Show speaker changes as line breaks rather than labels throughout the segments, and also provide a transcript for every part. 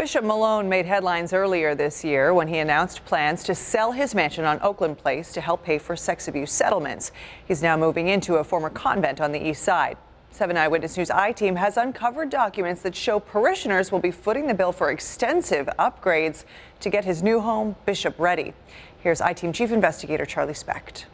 Bishop Malone made headlines earlier this year when he announced plans to sell his mansion on Oakland Place to help pay for sex abuse settlements. He's now moving into a former convent on the east side. 7 Eyewitness News I-Team has uncovered documents that show parishioners will be footing the bill for extensive upgrades to get his new home, Bishop, ready. Here's I-Team Chief Investigator Charlie Specht.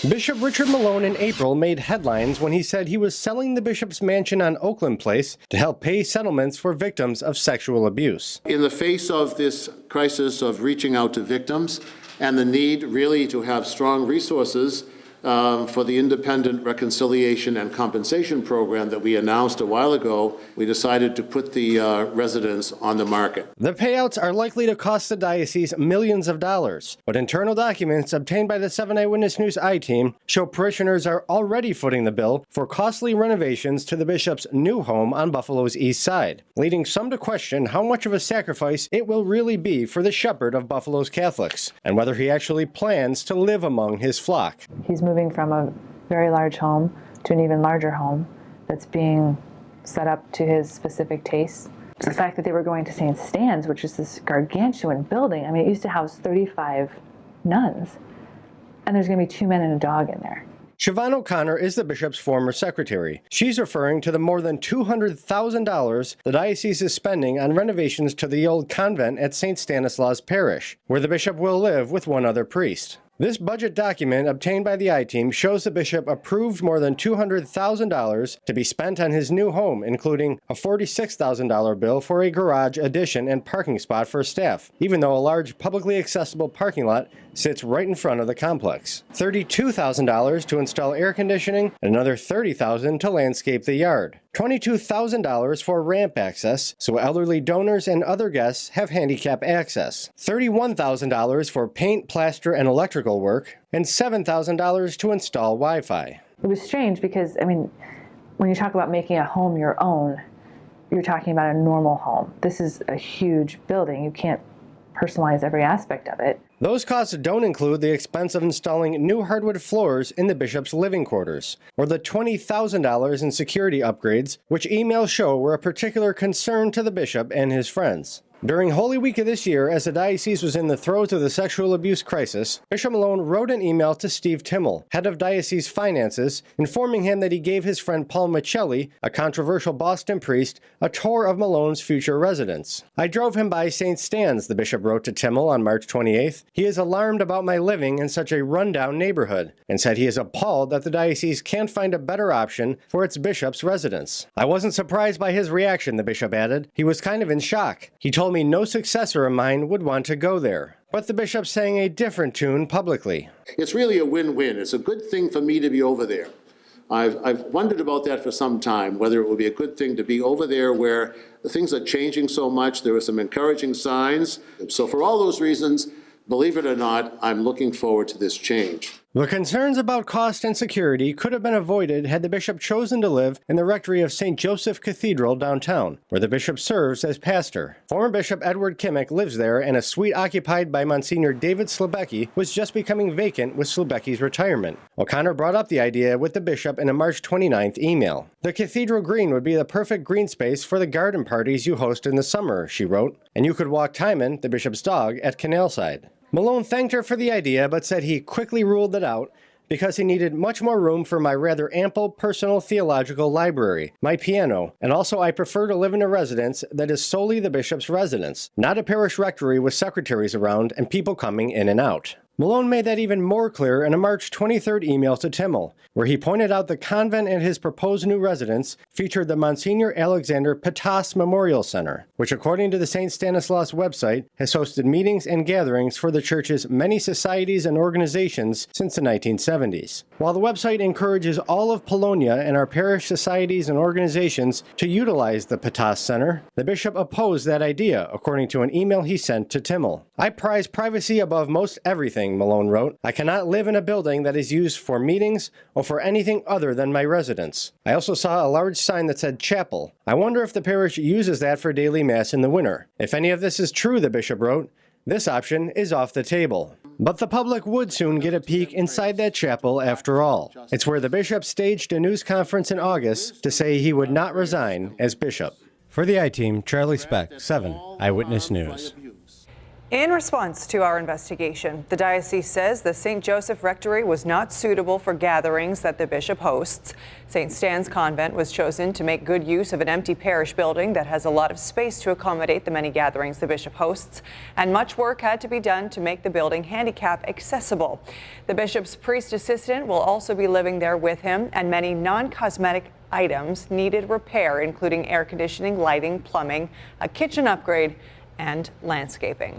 Bishop Richard Malone in April made headlines when he said he was selling the bishop's mansion on Oakland Place to help pay settlements for victims of sexual abuse.
In the face of this crisis of reaching out to victims and the need really to have strong resources for the independent reconciliation and compensation program that we announced a while ago, we decided to put the residence on the market.
The payouts are likely to cost the diocese millions of dollars, but internal documents obtained by the 7 Eyewitness News I-Team show parishioners are already footing the bill for costly renovations to the bishop's new home on Buffalo's east side, leading some to question how much of a sacrifice it will really be for the shepherd of Buffalo's Catholics, and whether he actually plans to live among his flock.
He's moving from a very large home to an even larger home that's being set up to his specific tastes. The fact that they were going to St. Stan's, which is this gargantuan building, I mean, it used to house 35 nuns, and there's going to be 2 men and a dog in there.
Siobhan O'Connor is the bishop's former secretary. She's referring to the more than $200,000 the diocese is spending on renovations to the old convent at St. Stanislaus Parish, where the bishop will live with one other priest. This budget document obtained by the I-Team shows the bishop approved more than $200,000 to be spent on his new home, including a $46,000 bill for a garage addition and parking spot for staff, even though a large publicly accessible parking lot sits right in front of the complex. $32,000 to install air conditioning, and another $30,000 to landscape the yard. $22,000 for ramp access, so elderly donors and other guests have handicap access. $31,000 for paint, plaster, and electrical work, and $7,000 to install Wi-Fi.
It was strange because, I mean, when you talk about making a home your own, you're talking about a normal home. This is a huge building. You can't personalize every aspect of it.
Those costs don't include the expense of installing new hardwood floors in the bishop's living quarters, or the $20,000 in security upgrades, which emails show were a particular concern to the bishop and his friends. During Holy Week of this year, as the diocese was in the throes of the sexual abuse crisis, Bishop Malone wrote an email to Steve Timmel, head of diocese finances, informing him that he gave his friend Paul Michelli, a controversial Boston priest, a tour of Malone's future residence. "I drove him by St. Stan's," the bishop wrote to Timmel on March 28th. "He is alarmed about my living in such a rundown neighborhood," and said he is appalled that the diocese can't find a better option for its bishop's residence. "I wasn't surprised by his reaction," the bishop added. "He was kind of in shock. He told me no successor of mine would want to go there." But the bishop sang a different tune publicly.
It's really a win-win. It's a good thing for me to be over there. I've wondered about that for some time, whether it would be a good thing to be over there where things are changing so much. There are some encouraging signs. So for all those reasons, believe it or not, I'm looking forward to this change.
The concerns about cost and security could have been avoided had the bishop chosen to live in the rectory of St. Josephs Cathedral downtown, where the bishop serves as pastor. Former Bishop Edward Kimmick lives there, and a suite occupied by Monsignor David Slebecki was just becoming vacant with Slebecki's retirement. O'Connor brought up the idea with the bishop in a March 29th email. "The cathedral green would be the perfect green space for the garden parties you host in the summer," she wrote, "and you could walk Timon, the bishop's dog, at Canalside." Malone thanked her for the idea, but said he quickly ruled it out because he needed much more room for my rather ample personal theological library, my piano, and also I prefer to live in a residence that is solely the bishop's residence, not a parish rectory with secretaries around and people coming in and out. Malone made that even more clear in a March 23rd email to Timmel, where he pointed out the convent and his proposed new residence featured the Monsignor Alexander Patas Memorial Center, which according to the St. Stanislaus website has hosted meetings and gatherings for the church's many societies and organizations since the 1970s. While the website encourages all of Polonia and our parish societies and organizations to utilize the Patas Center, the bishop opposed that idea, according to an email he sent to Timmel. "I prize privacy above most everything," Malone wrote. "I cannot live in a building that is used for meetings or for anything other than my residence." I also saw a large sign that said chapel. I wonder if the parish uses that for daily mass in the winter. If any of this is true, the bishop wrote, this option is off the table. But the public would soon get a peek inside that chapel after all. It's where the bishop staged a news conference in August to say he would not resign as bishop. For the I-Team, Charlie Speck, 7 Eyewitness News.
In response to our investigation, the diocese says the St. Joseph Rectory was not suitable for gatherings that the bishop hosts. St. Stan's Convent was chosen to make good use of an empty parish building that has a lot of space to accommodate the many gatherings the bishop hosts, and much work had to be done to make the building handicap accessible. The bishop's priest assistant will also be living there with him, and many non-cosmetic items needed repair, including air conditioning, lighting, plumbing, a kitchen upgrade, and landscaping.